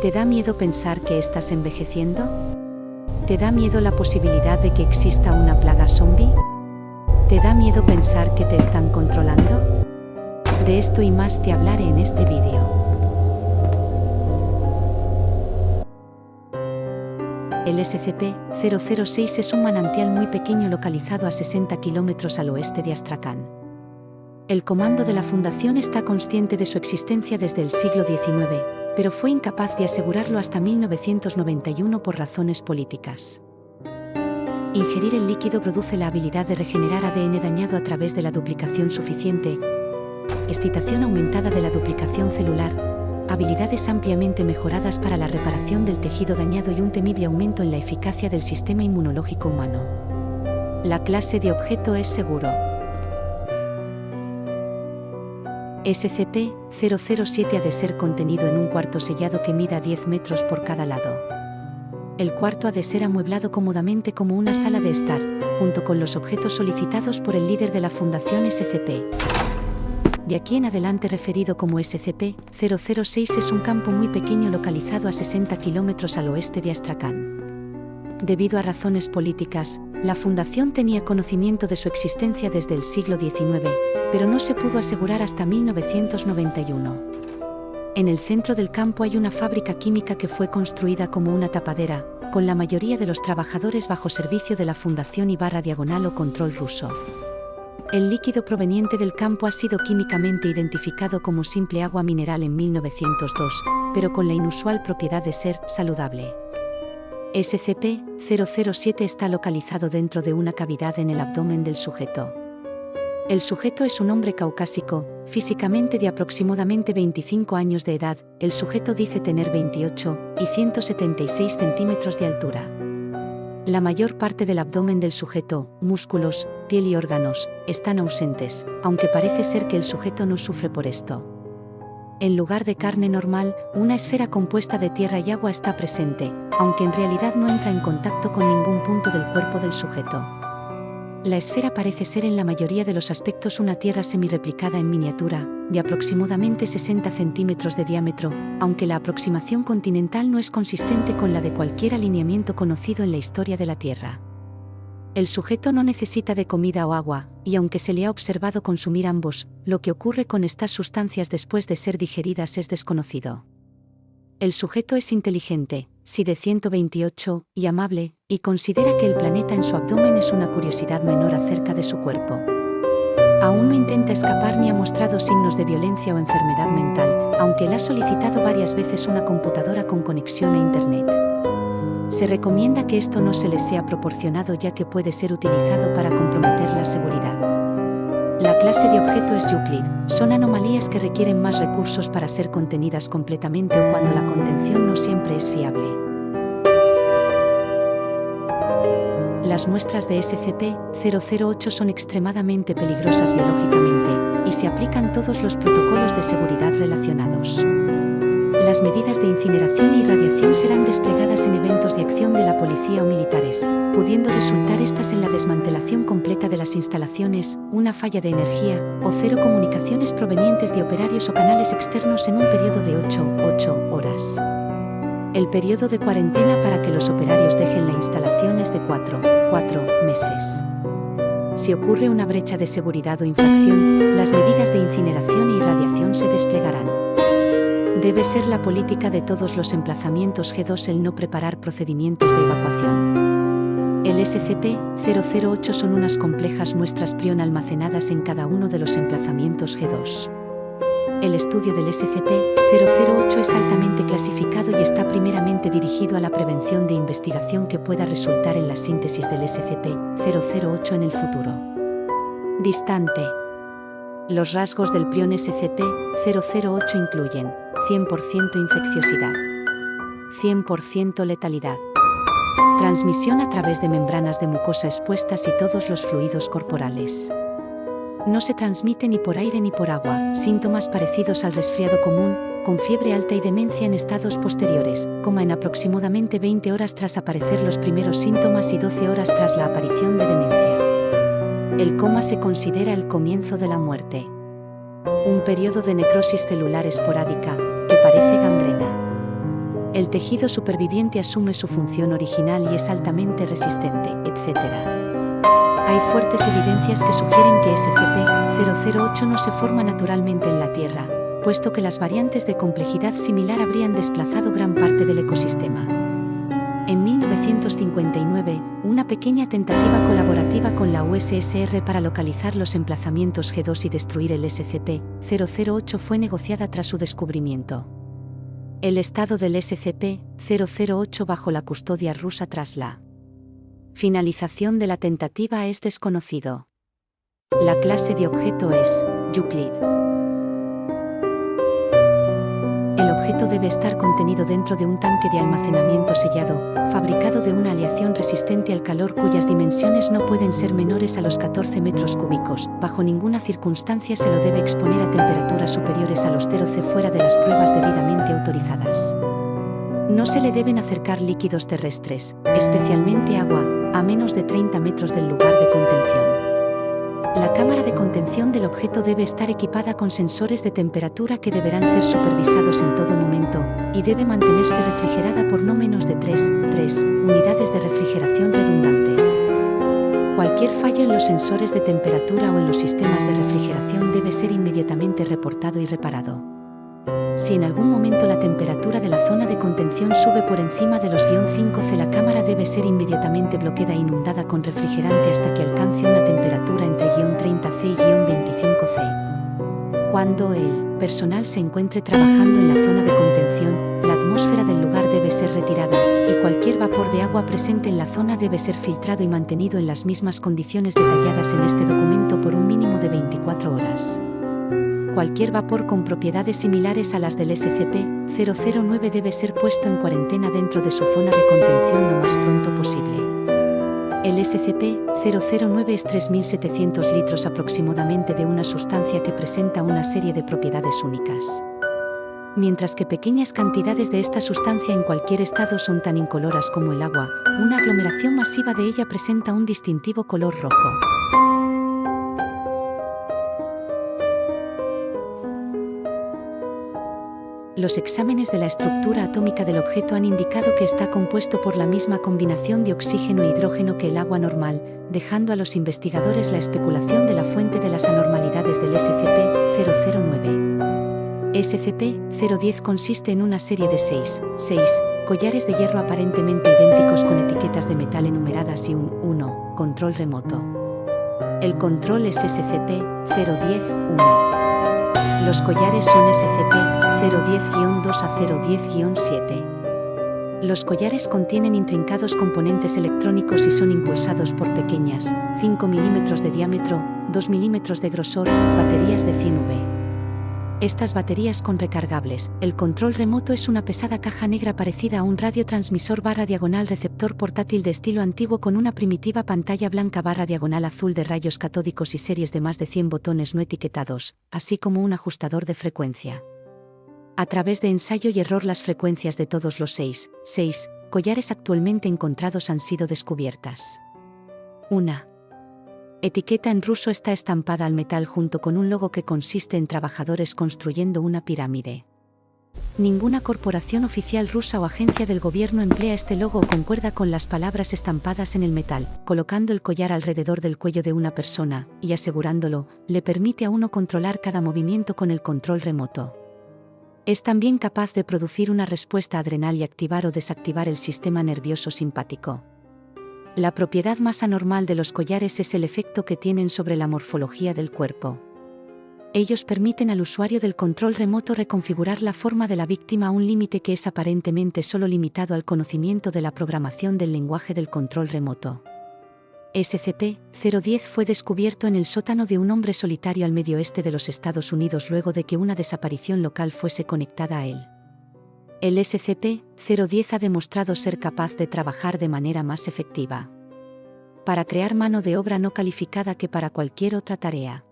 ¿Te da miedo pensar que estás envejeciendo? ¿Te da miedo la posibilidad de que exista una plaga zombie? ¿Te da miedo pensar que te están controlando? De esto y más te hablaré en este vídeo. El SCP-006 es un manantial muy pequeño localizado a 60 kilómetros al oeste de Astrakhan. El comando de la Fundación está consciente de su existencia desde el siglo XIX, pero fue incapaz de asegurarlo hasta 1991 por razones políticas. Ingerir el líquido produce la habilidad de regenerar ADN dañado a través de la duplicación suficiente, excitación aumentada de la duplicación celular, habilidades ampliamente mejoradas para la reparación del tejido dañado y un temible aumento en la eficacia del sistema inmunológico humano. La clase de objeto es seguro. SCP-007 ha de ser contenido en un cuarto sellado que mida 10 metros por cada lado. El cuarto ha de ser amueblado cómodamente como una sala de estar, junto con los objetos solicitados por el líder de la Fundación SCP. De aquí en adelante referido como SCP-006 es un campo muy pequeño localizado a 60 kilómetros al oeste de Astrakhan. Debido a razones políticas, la Fundación tenía conocimiento de su existencia desde el siglo XIX, pero no se pudo asegurar hasta 1991. En el centro del campo hay una fábrica química que fue construida como una tapadera, con la mayoría de los trabajadores bajo servicio de la Fundación /diagonal o control ruso. El líquido proveniente del campo ha sido químicamente identificado como simple agua mineral en 1902, pero con la inusual propiedad de ser saludable. SCP-007 está localizado dentro de una cavidad en el abdomen del sujeto. El sujeto es un hombre caucásico, físicamente de aproximadamente 25 años de edad. El sujeto dice tener 28 y 176 centímetros de altura. La mayor parte del abdomen del sujeto, músculos, piel y órganos, están ausentes, aunque parece ser que el sujeto no sufre por esto. En lugar de carne normal, una esfera compuesta de tierra y agua está presente, aunque en realidad no entra en contacto con ningún punto del cuerpo del sujeto. La esfera parece ser en la mayoría de los aspectos una tierra semirreplicada en miniatura, de aproximadamente 60 centímetros de diámetro, aunque la aproximación continental no es consistente con la de cualquier alineamiento conocido en la historia de la Tierra. El sujeto no necesita de comida o agua, y aunque se le ha observado consumir ambos, lo que ocurre con estas sustancias después de ser digeridas es desconocido. El sujeto es inteligente, sí de 128, y amable, y considera que el planeta en su abdomen es una curiosidad menor acerca de su cuerpo. Aún no intenta escapar ni ha mostrado signos de violencia o enfermedad mental, aunque él ha solicitado varias veces una computadora con conexión a Internet. Se recomienda que esto no se le sea proporcionado ya que puede ser utilizado para comprometer la seguridad. La clase de objeto es Euclid. Son anomalías que requieren más recursos para ser contenidas completamente o cuando la contención no siempre es fiable. Las muestras de SCP-008 son extremadamente peligrosas biológicamente, y se aplican todos los protocolos de seguridad relacionados. Las medidas de incineración y radiación serán desplegadas en eventos de acción de la policía o militares, pudiendo resultar estas en la desmantelación completa de las instalaciones, una falla de energía, o cero comunicaciones provenientes de operarios o canales externos en un periodo de 8 horas. El periodo de cuarentena para que los operarios dejen la instalación es de 4 meses. Si ocurre una brecha de seguridad o infracción, las medidas de incineración y radiación se desplegarán. Debe ser la política de todos los emplazamientos G2 el no preparar procedimientos de evacuación. El SCP-008 son unas complejas muestras prion almacenadas en cada uno de los emplazamientos G2. El estudio del SCP-008 es altamente clasificado y está primeramente dirigido a la prevención de investigación que pueda resultar en la síntesis del SCP-008 en el futuro. Distante. Los rasgos del prion SCP-008 incluyen 100% infecciosidad, 100% letalidad, transmisión a través de membranas de mucosa expuestas y todos los fluidos corporales. No se transmite ni por aire ni por agua, síntomas parecidos al resfriado común, con fiebre alta y demencia en estados posteriores, en aproximadamente 20 horas tras aparecer los primeros síntomas y 12 horas tras la aparición de demencia. El coma se considera el comienzo de la muerte. Un periodo de necrosis celular esporádica, que parece gangrena. El tejido superviviente asume su función original y es altamente resistente, etc. Hay fuertes evidencias que sugieren que SCP-008 no se forma naturalmente en la Tierra, puesto que las variantes de complejidad similar habrían desplazado gran parte del ecosistema. En 1959, una pequeña tentativa colaborativa con la USSR para localizar los emplazamientos G2 y destruir el SCP-008 fue negociada tras su descubrimiento. El estado del SCP-008 bajo la custodia rusa tras la finalización de la tentativa es desconocido. La clase de objeto es Euclid. El objeto debe estar contenido dentro de un tanque de almacenamiento sellado, fabricado de una aleación resistente al calor cuyas dimensiones no pueden ser menores a los 14 metros cúbicos. Bajo ninguna circunstancia se lo debe exponer a temperaturas superiores a los 0 C fuera de las pruebas debidamente autorizadas. No se le deben acercar líquidos terrestres, especialmente agua, a menos de 30 metros del lugar de contención. La cámara de contención del objeto debe estar equipada con sensores de temperatura que deberán ser supervisados en todo momento, y debe mantenerse refrigerada por no menos de 3 unidades de refrigeración redundantes. Cualquier fallo en los sensores de temperatura o en los sistemas de refrigeración debe ser inmediatamente reportado y reparado. Si en algún momento la temperatura de la zona de contención sube por encima de los 5 C, la cámara debe ser inmediatamente bloqueada e inundada con refrigerante hasta que alcance una temperatura entre 30 C y 25 C. Cuando el personal se encuentre trabajando en la zona de contención, la atmósfera del lugar debe ser retirada, y cualquier vapor de agua presente en la zona debe ser filtrado y mantenido en las mismas condiciones detalladas en este documento por un mínimo de 24 horas. Cualquier vapor con propiedades similares a las del SCP-009 debe ser puesto en cuarentena dentro de su zona de contención lo más pronto posible. El SCP-009 es 3.700 litros aproximadamente de una sustancia que presenta una serie de propiedades únicas. Mientras que pequeñas cantidades de esta sustancia en cualquier estado son tan incoloras como el agua, una aglomeración masiva de ella presenta un distintivo color rojo. Los exámenes de la estructura atómica del objeto han indicado que está compuesto por la misma combinación de oxígeno e hidrógeno que el agua normal, dejando a los investigadores la especulación de la fuente de las anormalidades del SCP-009. SCP-010 consiste en una serie de 6 collares de hierro aparentemente idénticos con etiquetas de metal enumeradas y un 1 control remoto. El control es SCP-010-1. Los collares son SCP-010-2 a 010-7. Los collares contienen intrincados componentes electrónicos y son impulsados por pequeñas, 5 milímetros de diámetro, 2 milímetros de grosor, baterías de 100 V. Estas baterías con recargables. El control remoto es una pesada caja negra parecida a un radiotransmisor /diagonal receptor portátil de estilo antiguo con una primitiva pantalla blanca /diagonal azul de rayos catódicos y series de más de 100 botones no etiquetados, así como un ajustador de frecuencia. A través de ensayo y error las frecuencias de todos los 6 collares actualmente encontrados han sido descubiertas. Una etiqueta en ruso está estampada al metal junto con un logo que consiste en trabajadores construyendo una pirámide. Ninguna corporación oficial rusa o agencia del gobierno emplea este logo o concuerda con las palabras estampadas en el metal. Colocando el collar alrededor del cuello de una persona, y asegurándolo, le permite a uno controlar cada movimiento con el control remoto. Es también capaz de producir una respuesta adrenal y activar o desactivar el sistema nervioso simpático. La propiedad más anormal de los collares es el efecto que tienen sobre la morfología del cuerpo. Ellos permiten al usuario del control remoto reconfigurar la forma de la víctima a un límite que es aparentemente solo limitado al conocimiento de la programación del lenguaje del control remoto. SCP-010 fue descubierto en el sótano de un hombre solitario al medio oeste de los Estados Unidos luego de que una desaparición local fuese conectada a él. El SCP-010 ha demostrado ser capaz de trabajar de manera más efectiva para crear mano de obra no calificada que para cualquier otra tarea.